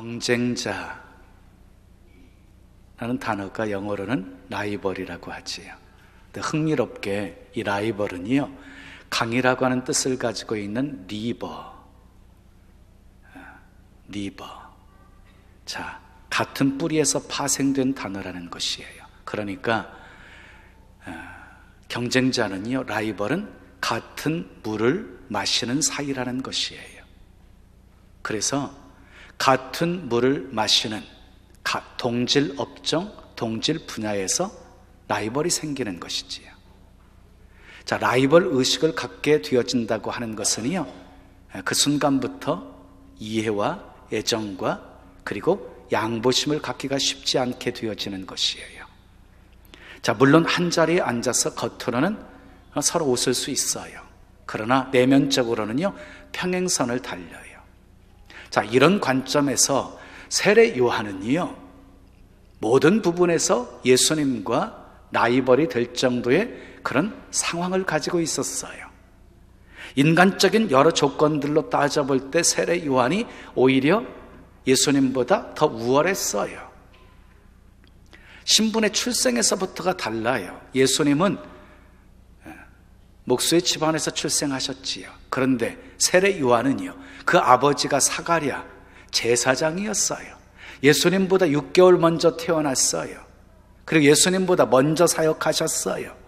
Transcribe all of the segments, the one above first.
경쟁자라는 단어가 영어로는 라이벌이라고 하지요. 근데 흥미롭게 이 라이벌은요, 강이라고 하는 뜻을 가지고 있는 리버. 자, 같은 뿌리에서 파생된 단어라는 것이에요. 그러니까 경쟁자는요, 라이벌은 같은 물을 마시는 사이라는 것이에요. 그래서 같은 물을 마시는 동질 업종, 동질 분야에서 라이벌이 생기는 것이지요. 자, 라이벌 의식을 갖게 되어진다고 하는 것은요, 그 순간부터 이해와 애정과 그리고 양보심을 갖기가 쉽지 않게 되어지는 것이에요. 자, 물론 한 자리에 앉아서 겉으로는 서로 웃을 수 있어요. 그러나 내면적으로는요, 평행선을 달려요. 자, 이런 관점에서 세례 요한은요, 모든 부분에서 예수님과 라이벌이 될 정도의 그런 상황을 가지고 있었어요. 인간적인 여러 조건들로 따져볼 때 세례 요한이 오히려 예수님보다 더 우월했어요. 신분의 출생에서부터가 달라요. 예수님은 목수의 집안에서 출생하셨지요. 그런데 세례 요한은요, 그 아버지가 사가랴 제사장이었어요. 예수님보다 6개월 먼저 태어났어요. 그리고 예수님보다 먼저 사역하셨어요.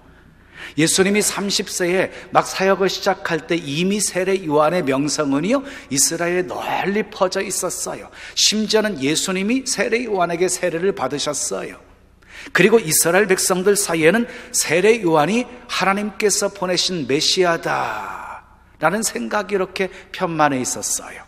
예수님이 30세에 막 사역을 시작할 때 이미 세례 요한의 명성은요, 이스라엘에 널리 퍼져 있었어요. 심지어는 예수님이 세례 요한에게 세례를 받으셨어요. 그리고 이스라엘 백성들 사이에는 세례 요한이 하나님께서 보내신 메시아다라는 생각이 이렇게 편만해 있었어요.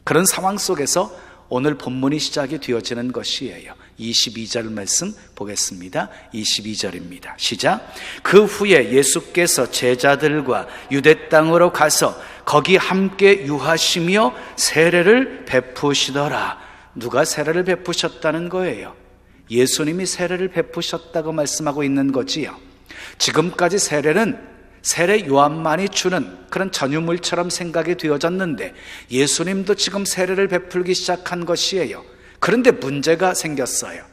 그런 상황 속에서 오늘 본문이 시작이 되어지는 것이에요. 22절 말씀 보겠습니다. 22절입니다. 시작. 그 후에 예수께서 제자들과 유대 땅으로 가서 거기 함께 유하시며 세례를 베푸시더라. 누가 세례를 베푸셨다는 거예요? 예수님이 세례를 베푸셨다고 말씀하고 있는 거지요. 지금까지 세례는 세례 요한만이 주는 그런 전유물처럼 생각이 되어졌는데 예수님도 지금 세례를 베풀기 시작한 것이에요. 그런데 문제가 생겼어요.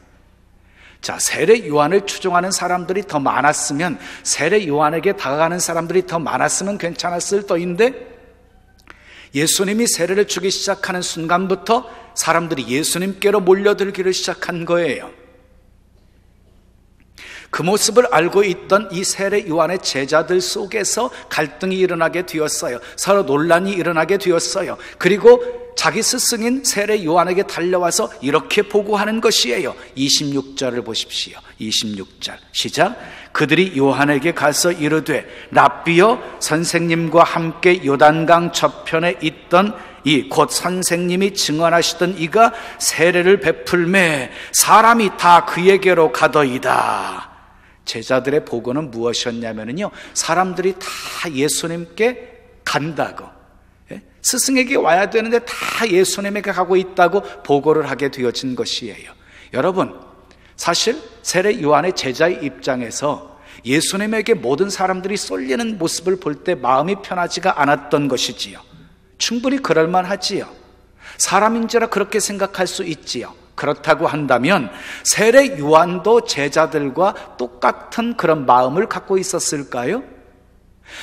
자, 세례 요한을 추종하는 사람들이 더 많았으면, 세례 요한에게 다가가는 사람들이 더 많았으면 괜찮았을 터인데, 예수님이 세례를 주기 시작하는 순간부터 사람들이 예수님께로 몰려들기를 시작한 거예요. 그 모습을 알고 있던 이 세례 요한의 제자들 속에서 갈등이 일어나게 되었어요. 서로 논란이 일어나게 되었어요. 그리고 자기 스승인 세례 요한에게 달려와서 이렇게 보고하는 것이에요. 26절을 보십시오. 26절 시작. 그들이 요한에게 가서 이르되 랍비여, 선생님과 함께 요단강 저편에 있던 이 곧 선생님이 증언하시던 이가 세례를 베풀매 사람이 다 그에게로 가더이다. 제자들의 보고는 무엇이었냐면요, 사람들이 다 예수님께 간다고, 스승에게 와야 되는데 다 예수님에게 가고 있다고 보고를 하게 되어진 것이에요. 여러분, 사실 세례 요한의 제자의 입장에서 예수님에게 모든 사람들이 쏠리는 모습을 볼 때 마음이 편하지가 않았던 것이지요. 충분히 그럴만하지요. 사람인지라 그렇게 생각할 수 있지요. 그렇다고 한다면 세례 요한도 제자들과 똑같은 그런 마음을 갖고 있었을까요?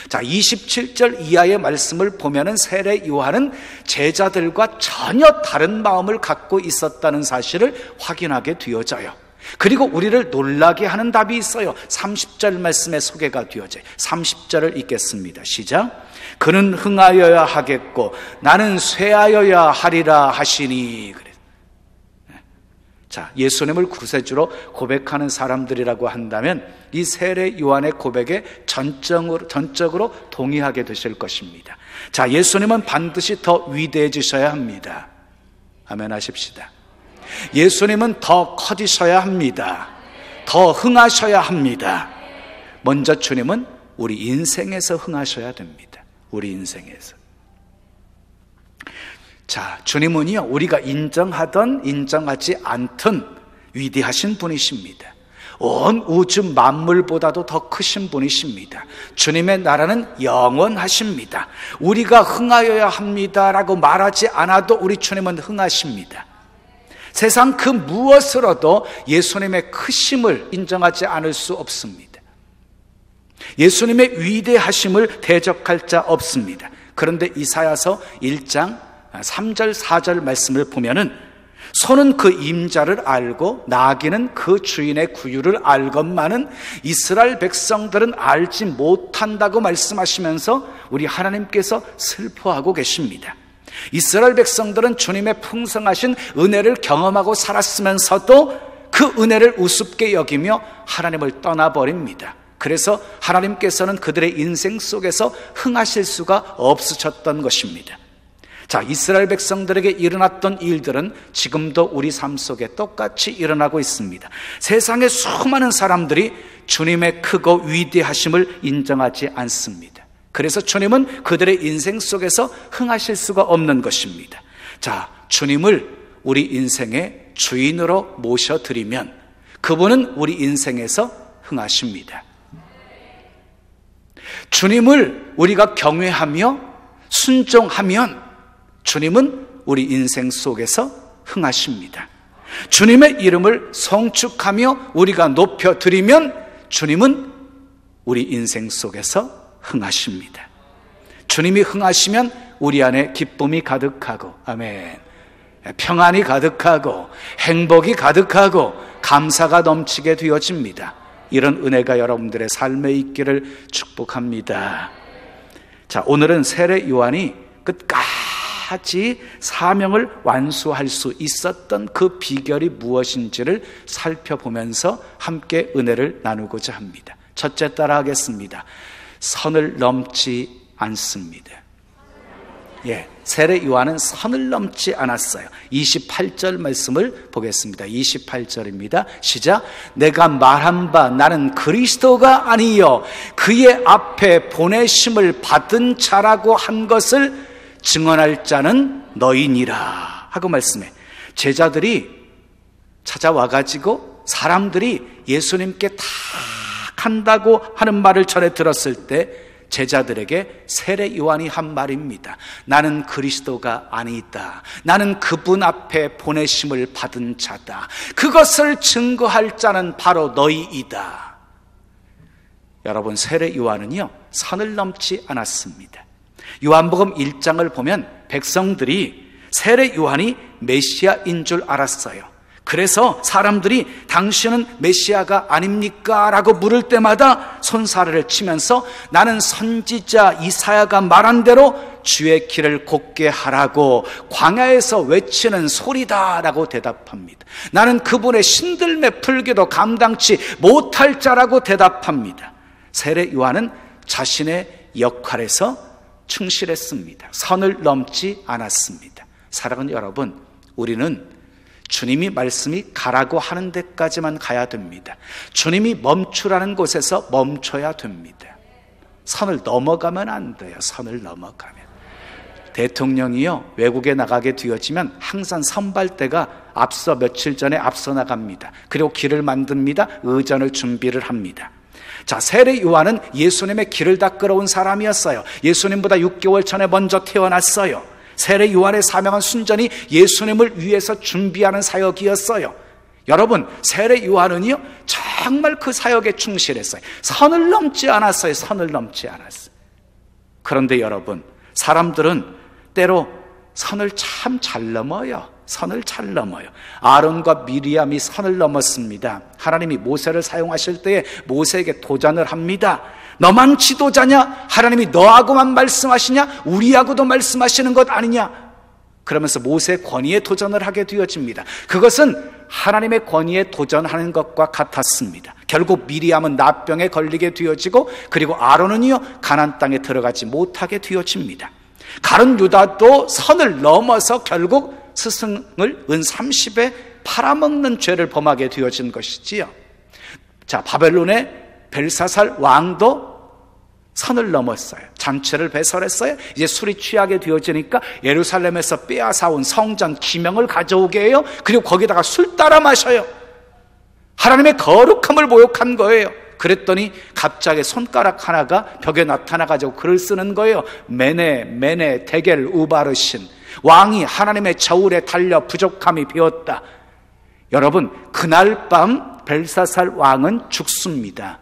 자, 27절 이하의 말씀을 보면은 세례 요한은 제자들과 전혀 다른 마음을 갖고 있었다는 사실을 확인하게 되어져요. 그리고 우리를 놀라게 하는 답이 있어요. 30절 말씀에 소개가 되어져요. 30절을 읽겠습니다. 시작. 그는 흥하여야 하겠고 나는 쇠하여야 하리라 하시니. 그래. 자, 예수님을 구세주로 고백하는 사람들이라고 한다면 이 세례 요한의 고백에 전적으로 동의하게 되실 것입니다. 자, 예수님은 반드시 더 위대해지셔야 합니다. 아멘 하십시다. 예수님은 더 커지셔야 합니다. 더 흥하셔야 합니다. 먼저 주님은 우리 인생에서 흥하셔야 됩니다. 우리 인생에서. 자, 주님은요, 우리가 인정하든 인정하지 않든 위대하신 분이십니다. 온 우주 만물보다도 더 크신 분이십니다. 주님의 나라는 영원하십니다. 우리가 흥하여야 합니다라고 말하지 않아도 우리 주님은 흥하십니다. 세상 그 무엇으로도 예수님의 크심을 인정하지 않을 수 없습니다. 예수님의 위대하심을 대적할 자 없습니다. 그런데 이사야서 1장 3절 4절 말씀을 보면은 소는 그 임자를 알고 나귀는 그 주인의 구유를 알건만은 이스라엘 백성들은 알지 못한다고 말씀하시면서 우리 하나님께서 슬퍼하고 계십니다. 이스라엘 백성들은 주님의 풍성하신 은혜를 경험하고 살았으면서도 그 은혜를 우습게 여기며 하나님을 떠나버립니다. 그래서 하나님께서는 그들의 인생 속에서 흥하실 수가 없으셨던 것입니다. 자, 이스라엘 백성들에게 일어났던 일들은 지금도 우리 삶 속에 똑같이 일어나고 있습니다. 세상의 수많은 사람들이 주님의 크고 위대하심을 인정하지 않습니다. 그래서 주님은 그들의 인생 속에서 흥하실 수가 없는 것입니다. 자, 주님을 우리 인생의 주인으로 모셔드리면 그분은 우리 인생에서 흥하십니다. 주님을 우리가 경외하며 순종하면 주님은 우리 인생 속에서 흥하십니다. 주님의 이름을 성축하며 우리가 높여드리면 주님은 우리 인생 속에서 흥하십니다. 주님이 흥하시면 우리 안에 기쁨이 가득하고, 아멘, 평안이 가득하고 행복이 가득하고 감사가 넘치게 되어집니다. 이런 은혜가 여러분들의 삶에 있기를 축복합니다. 자, 오늘은 세례 요한이 끝까지 사명을 완수할 수 있었던 그 비결이 무엇인지를 살펴보면서 함께 은혜를 나누고자 합니다. 첫째, 따라 하겠습니다. 선을 넘지 않습니다. 세례 요한은 선을 넘지 않았어요. 28절 말씀을 보겠습니다. 28절입니다. 시작. 내가 말한 바 나는 그리스도가 아니요 그의 앞에 보내심을 받은 자라고 한 것을 증언할 자는 너희니라 하고 말씀해. 제자들이 찾아와가지고 사람들이 예수님께 다 간다고 하는 말을 전해 들었을 때 제자들에게 세례 요한이 한 말입니다. 나는 그리스도가 아니다. 나는 그분 앞에 보내심을 받은 자다. 그것을 증거할 자는 바로 너희이다. 여러분, 세례 요한은요 선을 넘지 않았습니다. 요한복음 1장을 보면 백성들이 세례 요한이 메시아인 줄 알았어요. 그래서 사람들이 당신은 메시아가 아닙니까? 라고 물을 때마다 손사래를 치면서 나는 선지자 이사야가 말한 대로 주의 길을 곱게 하라고 광야에서 외치는 소리다 라고 대답합니다. 나는 그분의 신들매 풀기도 감당치 못할 자라고 대답합니다. 세례 요한은 자신의 역할에서 충실했습니다. 선을 넘지 않았습니다. 사랑하는 여러분, 우리는 주님이 말씀이 가라고 하는 데까지만 가야 됩니다. 주님이 멈추라는 곳에서 멈춰야 됩니다. 선을 넘어가면 안 돼요. 선을 넘어가면. 대통령이요 외국에 나가게 되어지면 항상 선발대가 며칠 전에 앞서 나갑니다. 그리고 길을 만듭니다. 의전을 준비를 합니다. 자, 세례 요한은 예수님의 길을 닦으러 온 사람이었어요. 예수님보다 6개월 전에 먼저 태어났어요. 세례 요한의 사명은 순전히 예수님을 위해서 준비하는 사역이었어요. 여러분, 세례 요한은요 정말 그 사역에 충실했어요. 선을 넘지 않았어요. 선을 넘지 않았어요. 그런데 여러분, 사람들은 때로 선을 참 잘 넘어요. 선을 잘 넘어요. 아론과 미리암이 선을 넘었습니다. 하나님이 모세를 사용하실 때에 모세에게 도전을 합니다. 너만 지도자냐? 하나님이 너하고만 말씀하시냐? 우리하고도 말씀하시는 것 아니냐? 그러면서 모세의 권위에 도전을 하게 되어집니다. 그것은 하나님의 권위에 도전하는 것과 같았습니다. 결국 미리암은 나병에 걸리게 되어지고, 그리고 아론은요 가나안 땅에 들어가지 못하게 되어집니다. 가룟 유다도 선을 넘어서 결국 스승을 은 30에 팔아먹는 죄를 범하게 되어진 것이지요. 자, 바벨론의 벨사살 왕도 선을 넘었어요. 잔치를 배설했어요. 이제 술이 취하게 되어지니까 예루살렘에서 빼앗아온 성전 기명을 가져오게 해요. 그리고 거기다가 술 따라 마셔요. 하나님의 거룩함을 모욕한 거예요. 그랬더니 갑자기 손가락 하나가 벽에 나타나가지고 글을 쓰는 거예요. 메네 메네 데겔 우바르신, 왕이 하나님의 저울에 달려 부족함이 비었다. 여러분, 그날 밤 벨사살 왕은 죽습니다.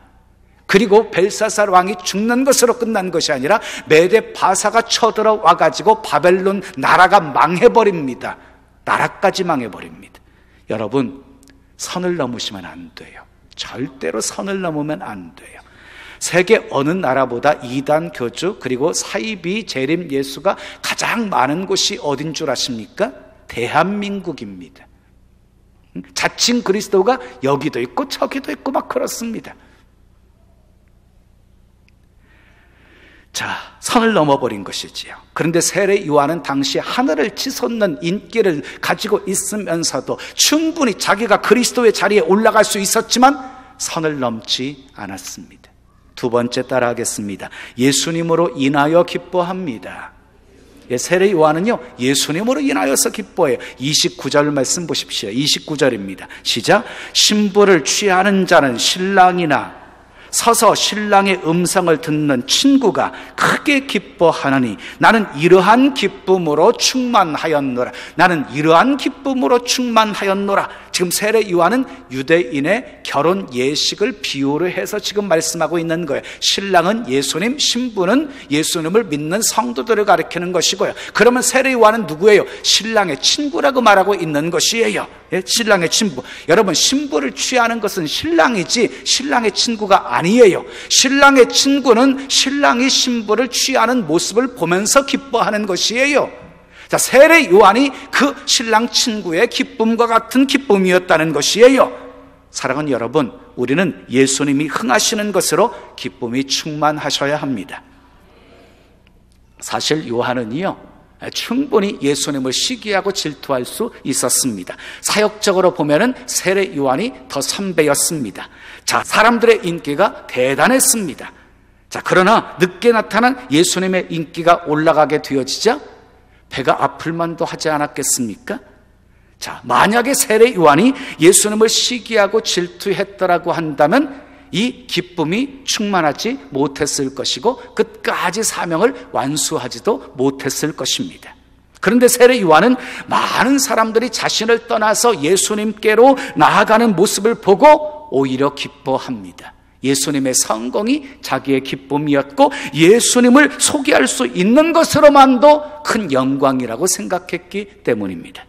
그리고 벨사살 왕이 죽는 것으로 끝난 것이 아니라 메데 바사가 쳐들어와 가지고 바벨론 나라가 망해버립니다. 나라까지 망해버립니다. 여러분, 선을 넘으시면 안 돼요. 절대로 선을 넘으면 안 돼요. 세계 어느 나라보다 이단 교주 그리고 사이비 재림 예수가 가장 많은 곳이 어딘 줄 아십니까? 대한민국입니다. 자칭 그리스도가 여기도 있고 저기도 있고 막 그렇습니다. 자, 선을 넘어버린 것이지요. 그런데 세례 요한은 당시 하늘을 치솟는 인기를 가지고 있으면서도 충분히 자기가 그리스도의 자리에 올라갈 수 있었지만 선을 넘지 않았습니다. 두 번째 따라하겠습니다. 예수님으로 인하여 기뻐합니다. 세례 요한은요, 예수님으로 인하여서 기뻐해요. 29절 말씀 보십시오. 29절입니다. 시작. 신부를 취하는 자는 신랑이나 서서 신랑의 음성을 듣는 친구가 크게 기뻐하느니 나는 이러한 기쁨으로 충만하였노라. 나는 이러한 기쁨으로 충만하였노라. 지금 세례 요한은 유대인의 결혼 예식을 비유로 해서 지금 말씀하고 있는 거예요. 신랑은 예수님, 신부는 예수님을 믿는 성도들을 가리키는 것이고요. 그러면 세례 요한은 누구예요? 신랑의 친구라고 말하고 있는 것이에요. 예? 신랑의 친구. 여러분, 신부를 취하는 것은 신랑이지 신랑의 친구가 아니에요. 신랑의 친구는 신랑이 신부를 취하는 모습을 보면서 기뻐하는 것이에요. 자, 세례 요한이 그 신랑 친구의 기쁨과 같은 기쁨이었다는 것이에요. 사랑하는 여러분, 우리는 예수님이 흥하시는 것으로 기쁨이 충만하셔야 합니다. 사실 요한은요, 충분히 예수님을 시기하고 질투할 수 있었습니다. 사역적으로 보면은 세례 요한이 더 선배였습니다. 자, 사람들의 인기가 대단했습니다. 자, 그러나 늦게 나타난 예수님의 인기가 올라가게 되어지자 배가 아플 만도 하지 않았겠습니까? 자, 만약에 세례 요한이 예수님을 시기하고 질투했더라고 한다면 이 기쁨이 충만하지 못했을 것이고 끝까지 사명을 완수하지도 못했을 것입니다. 그런데 세례 요한은 많은 사람들이 자신을 떠나서 예수님께로 나아가는 모습을 보고 오히려 기뻐합니다. 예수님의 성공이 자기의 기쁨이었고 예수님을 소개할 수 있는 것으로만도 큰 영광이라고 생각했기 때문입니다.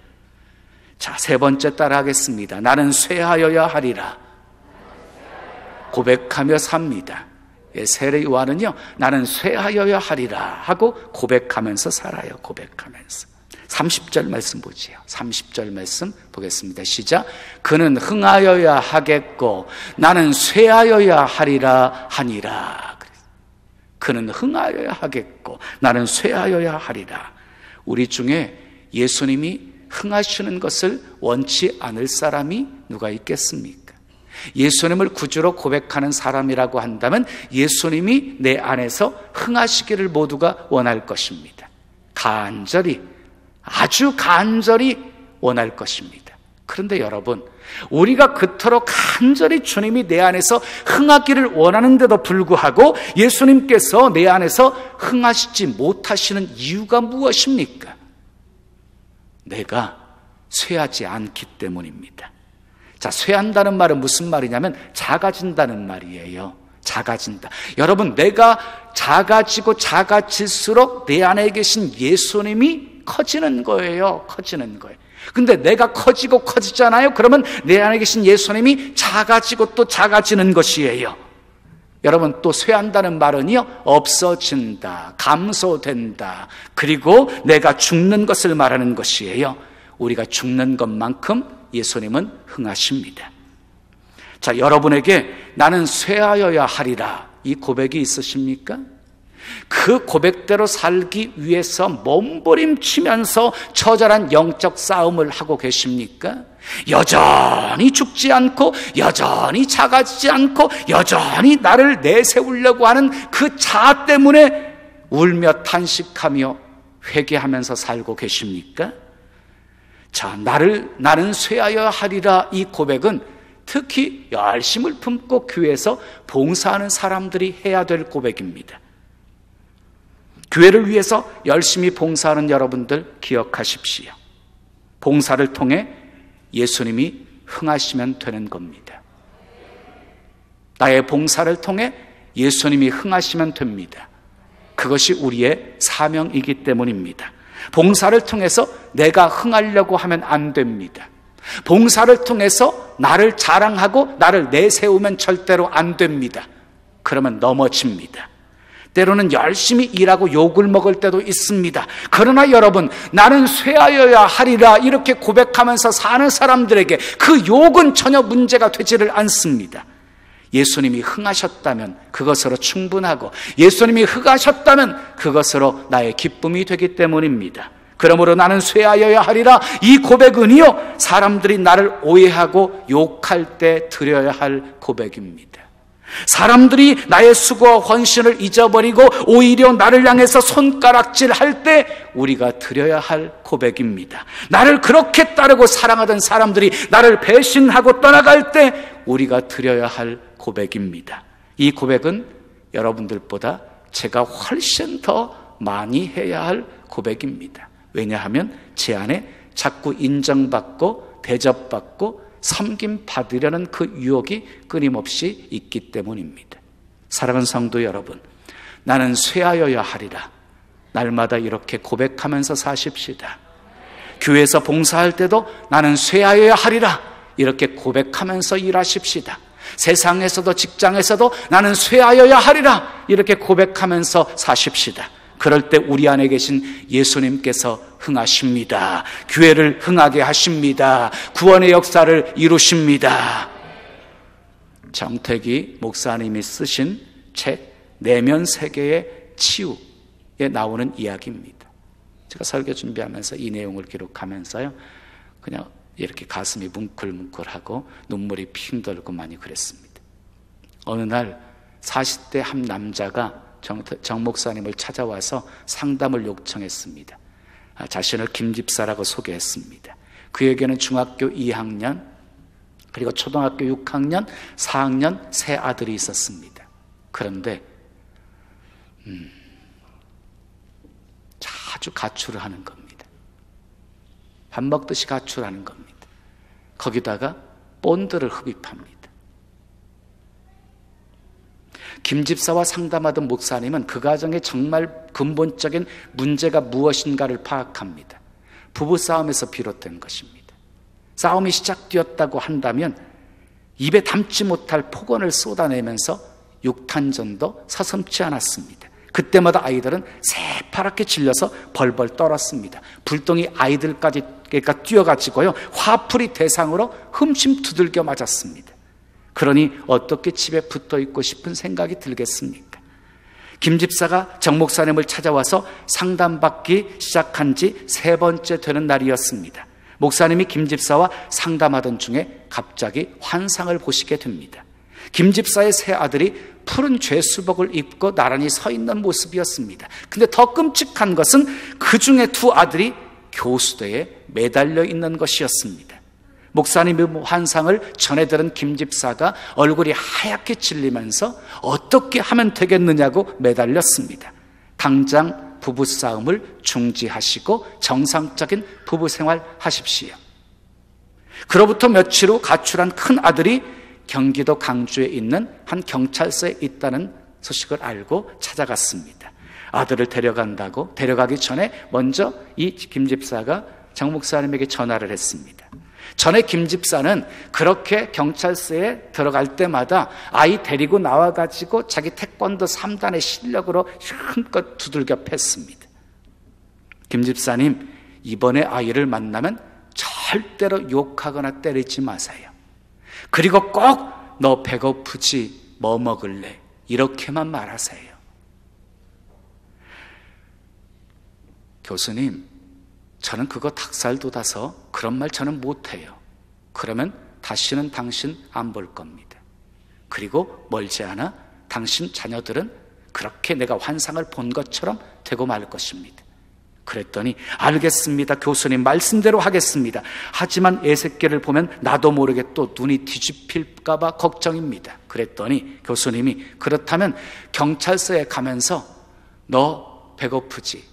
자, 세 번째 따라하겠습니다. 나는 쇠하여야 하리라 고백하며 삽니다. 세례 요한은요, 나는 쇠하여야 하리라 하고 고백하면서 살아요. 고백하면서. 30절 말씀 보지요. 30절 말씀 보겠습니다. 시작. 그는 흥하여야 하겠고 나는 쇠하여야 하리라 하니라. 그는 흥하여야 하겠고 나는 쇠하여야 하리라. 우리 중에 예수님이 흥하시는 것을 원치 않을 사람이 누가 있겠습니까? 예수님을 구주로 고백하는 사람이라고 한다면 예수님이 내 안에서 흥하시기를 모두가 원할 것입니다. 간절히, 아주 간절히 원할 것입니다. 그런데 여러분, 우리가 그토록 간절히 주님이 내 안에서 흥하기를 원하는데도 불구하고 예수님께서 내 안에서 흥하시지 못하시는 이유가 무엇입니까? 내가 쇠하지 않기 때문입니다. 자, 쇠한다는 말은 무슨 말이냐면 작아진다는 말이에요. 작아진다. 여러분, 내가 작아지고 작아질수록 내 안에 계신 예수님이 커지는 거예요. 커지는 거예요. 근데 내가 커지고 커지잖아요. 그러면 내 안에 계신 예수님이 작아지고 또 작아지는 것이에요. 여러분, 또 쇠한다는 말은요, 없어진다, 감소된다, 그리고 내가 죽는 것을 말하는 것이에요. 우리가 죽는 것만큼 예수님은 흥하십니다. 자, 여러분에게 나는 쇠하여야 하리라, 이 고백이 있으십니까? 그 고백대로 살기 위해서 몸부림치면서 처절한 영적 싸움을 하고 계십니까? 여전히 죽지 않고 여전히 작아지지 않고 여전히 나를 내세우려고 하는 그 자아 때문에 울며 탄식하며 회개하면서 살고 계십니까? 자, 나는 쇠하여야 하리라, 이 고백은 특히 열심을 품고 교회에서 봉사하는 사람들이 해야 될 고백입니다. 교회를 위해서 열심히 봉사하는 여러분들 기억하십시오. 봉사를 통해 예수님이 흥하시면 되는 겁니다. 나의 봉사를 통해 예수님이 흥하시면 됩니다. 그것이 우리의 사명이기 때문입니다. 봉사를 통해서 내가 흥하려고 하면 안 됩니다. 봉사를 통해서 나를 자랑하고 나를 내세우면 절대로 안 됩니다. 그러면 넘어집니다. 때로는 열심히 일하고 욕을 먹을 때도 있습니다. 그러나 여러분, 나는 쇠하여야 하리라 이렇게 고백하면서 사는 사람들에게 그 욕은 전혀 문제가 되지를 않습니다. 예수님이 흥하셨다면 그것으로 충분하고 예수님이 흥하셨다면 그것으로 나의 기쁨이 되기 때문입니다. 그러므로 나는 쇠하여야 하리라 이 고백은요, 사람들이 나를 오해하고 욕할 때 드려야 할 고백입니다. 사람들이 나의 수고와 헌신을 잊어버리고 오히려 나를 향해서 손가락질할 때 우리가 드려야 할 고백입니다. 나를 그렇게 따르고 사랑하던 사람들이 나를 배신하고 떠나갈 때 우리가 드려야 할 고백입니다. 이 고백은 여러분들보다 제가 훨씬 더 많이 해야 할 고백입니다. 왜냐하면 제 안에 자꾸 인정받고 대접받고 섬김 받으려는 그 유혹이 끊임없이 있기 때문입니다. 사랑하는 성도 여러분, 나는 쇠하여야 하리라 날마다 이렇게 고백하면서 사십시다. 교회에서 봉사할 때도 나는 쇠하여야 하리라 이렇게 고백하면서 일하십시다. 세상에서도 직장에서도 나는 쇠하여야 하리라 이렇게 고백하면서 사십시다. 그럴 때 우리 안에 계신 예수님께서 흥하십니다. 교회를 흥하게 하십니다. 구원의 역사를 이루십니다. 정택이 목사님이 쓰신 책 내면 세계의 치유에 나오는 이야기입니다. 제가 설교 준비하면서 이 내용을 기록하면서요, 그냥 이렇게 가슴이 뭉클뭉클하고 눈물이 핑 돌고 많이 그랬습니다. 어느 날 40대 한 남자가 정 목사님을 찾아와서 상담을 요청했습니다. 자신을 김 집사라고 소개했습니다. 그에게는 중학교 2학년 그리고 초등학교 6학년 4학년 세 아들이 있었습니다. 그런데 자주 가출을 하는 겁니다. 밥 먹듯이 가출하는 겁니다. 거기다가 본드를 흡입합니다. 김 집사와 상담하던 목사님은 그 가정의 정말 근본적인 문제가 무엇인가를 파악합니다. 부부싸움에서 비롯된 것입니다. 싸움이 시작되었다고 한다면 입에 담지 못할 폭언을 쏟아내면서 육탄전도 서슴지 않았습니다. 그때마다 아이들은 새파랗게 질려서 벌벌 떨었습니다. 불똥이 아이들까지 뛰어가지고요, 화풀이 대상으로 흠심 두들겨 맞았습니다. 그러니 어떻게 집에 붙어 있고 싶은 생각이 들겠습니까? 김 집사가 정 목사님을 찾아와서 상담받기 시작한 지 3번째 되는 날이었습니다. 목사님이 김 집사와 상담하던 중에 갑자기 환상을 보시게 됩니다. 김 집사의 세 아들이 푸른 죄수복을 입고 나란히 서 있는 모습이었습니다. 근데 더 끔찍한 것은 그 중에 2 아들이 교수대에 매달려 있는 것이었습니다. 목사님의 환상을 전해 들은 김 집사가 얼굴이 하얗게 질리면서 어떻게 하면 되겠느냐고 매달렸습니다. 당장 부부싸움을 중지하시고 정상적인 부부생활 하십시오. 그로부터 며칠 후 가출한 큰 아들이 경기도 강주에 있는 한 경찰서에 있다는 소식을 알고 찾아갔습니다. 아들을 데려가기 전에 먼저 이 김 집사가 정 목사님에게 전화를 했습니다. 전에 김 집사는 그렇게 경찰서에 들어갈 때마다 아이 데리고 나와가지고 자기 태권도 3단의 실력으로 힘껏 두들겨 팼습니다. 김 집사님, 이번에 아이를 만나면 절대로 욕하거나 때리지 마세요. 그리고 꼭 너 배고프지 뭐 먹을래 이렇게만 말하세요. 교수님, 저는 그거 닭살 돋아서 그런 말 저는 못해요. 그러면 다시는 당신 안 볼 겁니다. 그리고 멀지 않아 당신 자녀들은 그렇게 내가 환상을 본 것처럼 되고 말 것입니다. 그랬더니 알겠습니다, 교수님, 말씀대로 하겠습니다. 하지만 애새끼를 보면 나도 모르게 또 눈이 뒤집힐까 봐 걱정입니다. 그랬더니 교수님이 그렇다면 경찰서에 가면서 너 배고프지?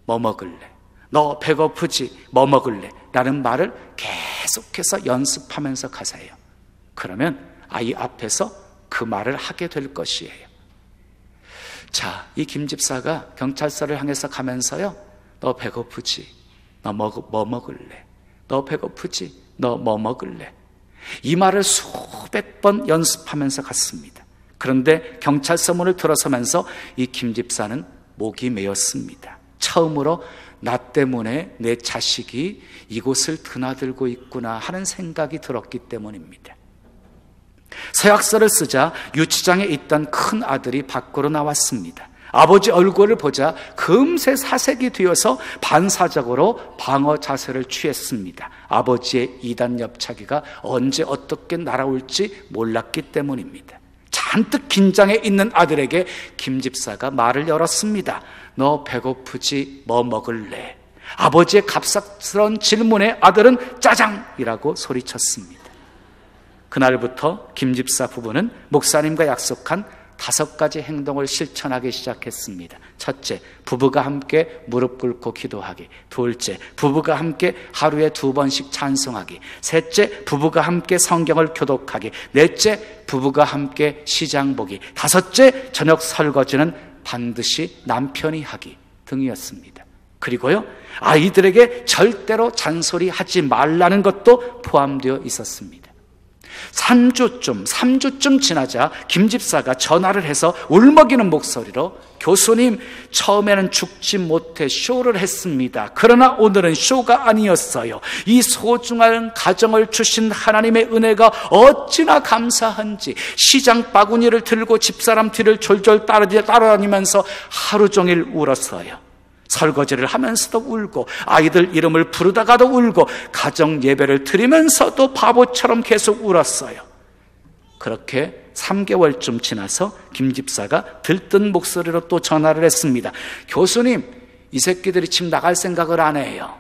뭐 먹을래? 너 배고프지? 뭐 먹을래? 라는 말을 계속해서 연습하면서 가세요. 그러면 아이 앞에서 그 말을 하게 될 것이에요. 자, 이 김 집사가 경찰서를 향해서 가면서요, 너 배고프지? 너 뭐 먹을래? 너 배고프지? 너 뭐 먹을래? 이 말을 수백 번 연습하면서 갔습니다. 그런데 경찰서 문을 들어서면서 이 김 집사는 목이 메었습니다. 처음으로 나 때문에 내 자식이 이곳을 드나들고 있구나 하는 생각이 들었기 때문입니다. 서약서를 쓰자 유치장에 있던 큰 아들이 밖으로 나왔습니다. 아버지 얼굴을 보자 금세 사색이 되어서 반사적으로 방어 자세를 취했습니다. 아버지의 이단 옆차기가 언제 어떻게 날아올지 몰랐기 때문입니다. 잔뜩 긴장해 있는 아들에게 김 집사가 말을 열었습니다. 너 배고프지? 뭐 먹을래? 아버지의 갑작스러운 질문에 아들은 짜장이라고 소리쳤습니다. 그날부터 김 집사 부부는 목사님과 약속한 5가지 행동을 실천하기 시작했습니다. 첫째, 부부가 함께 무릎 꿇고 기도하기. 둘째, 부부가 함께 하루에 2번씩 찬송하기. 셋째, 부부가 함께 성경을 교독하기. 넷째, 부부가 함께 시장 보기. 5째, 저녁 설거지는 반드시 남편이 하기 등이었습니다. 그리고요, 아이들에게 절대로 잔소리하지 말라는 것도 포함되어 있었습니다. 3주쯤 지나자 김 집사가 전화를 해서 울먹이는 목소리로 교수님, 처음에는 죽지 못해 쇼를 했습니다. 그러나 오늘은 쇼가 아니었어요. 이 소중한 가정을 주신 하나님의 은혜가 어찌나 감사한지 시장 바구니를 들고 집사람 뒤를 졸졸 따라다니면서 하루 종일 울었어요. 설거지를 하면서도 울고 아이들 이름을 부르다가도 울고 가정 예배를 드리면서도 바보처럼 계속 울었어요. 그렇게 3개월쯤 지나서 김 집사가 들뜬 목소리로 또 전화를 했습니다. 교수님, 이 새끼들이 집 나갈 생각을 안 해요.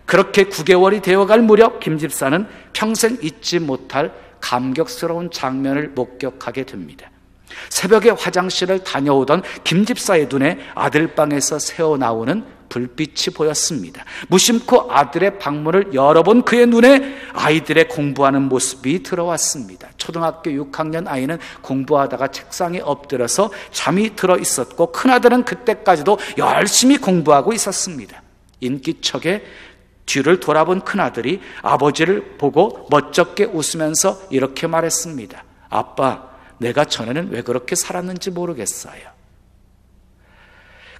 그렇게 9개월이 되어갈 무렵 김 집사는 평생 잊지 못할 감격스러운 장면을 목격하게 됩니다. 새벽에 화장실을 다녀오던 김 집사의 눈에 아들 방에서 새어나오는 불빛이 보였습니다. 무심코 아들의 방문을 열어본 그의 눈에 아이들의 공부하는 모습이 들어왔습니다. 초등학교 6학년 아이는 공부하다가 책상에 엎드려서 잠이 들어 있었고 큰아들은 그때까지도 열심히 공부하고 있었습니다. 인기척에 뒤를 돌아본 큰아들이 아버지를 보고 멋쩍게 웃으면서 이렇게 말했습니다. 아빠, 내가 전에는 왜 그렇게 살았는지 모르겠어요.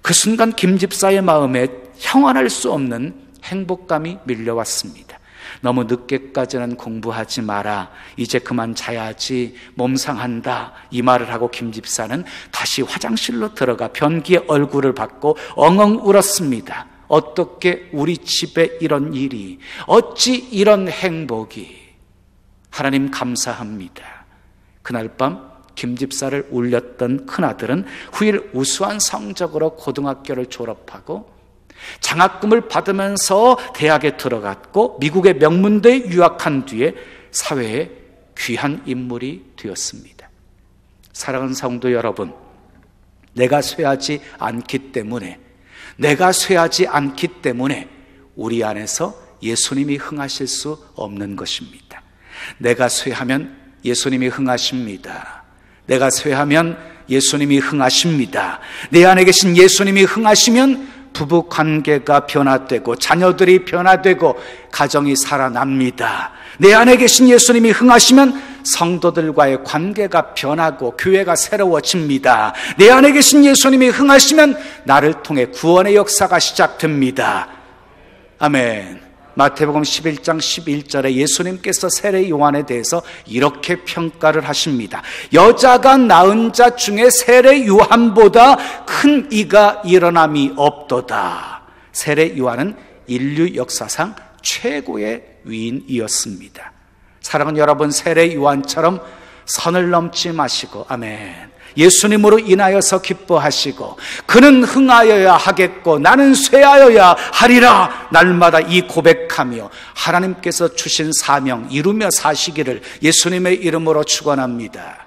그 순간 김 집사의 마음에 형언할 수 없는 행복감이 밀려왔습니다. 너무 늦게까지는 공부하지 마라. 이제 그만 자야지. 몸 상한다. 이 말을 하고 김 집사는 다시 화장실로 들어가 변기에 얼굴을 받고 엉엉 울었습니다. 어떻게 우리 집에 이런 일이, 어찌 이런 행복이. 하나님 감사합니다. 그날 밤 김 집사를 울렸던 큰아들은 후일 우수한 성적으로 고등학교를 졸업하고 장학금을 받으면서 대학에 들어갔고 미국의 명문대에 유학한 뒤에 사회에 귀한 인물이 되었습니다. 사랑하는 성도 여러분, 내가 쇠하지 않기 때문에 우리 안에서 예수님이 흥하실 수 없는 것입니다. 내가 쇠하면 예수님이 흥하십니다. 내가 쇠하면 예수님이 흥하십니다. 내 안에 계신 예수님이 흥하시면 부부 관계가 변화되고 자녀들이 변화되고 가정이 살아납니다. 내 안에 계신 예수님이 흥하시면 성도들과의 관계가 변하고 교회가 새로워집니다. 내 안에 계신 예수님이 흥하시면 나를 통해 구원의 역사가 시작됩니다. 아멘. 마태복음 11장 11절에 예수님께서 세례 요한에 대해서 이렇게 평가를 하십니다. 여자가 낳은 자 중에 세례 요한보다 큰 이가 일어남이 없도다. 세례 요한은 인류 역사상 최고의 위인이었습니다. 사랑하는 여러분, 세례 요한처럼 선을 넘지 마시고, 아멘, 예수님으로 인하여서 기뻐하시고 그는 흥하여야 하겠고 나는 쇠하여야 하리라 날마다 이 고백하며 하나님께서 주신 사명 이루며 사시기를 예수님의 이름으로 축원합니다.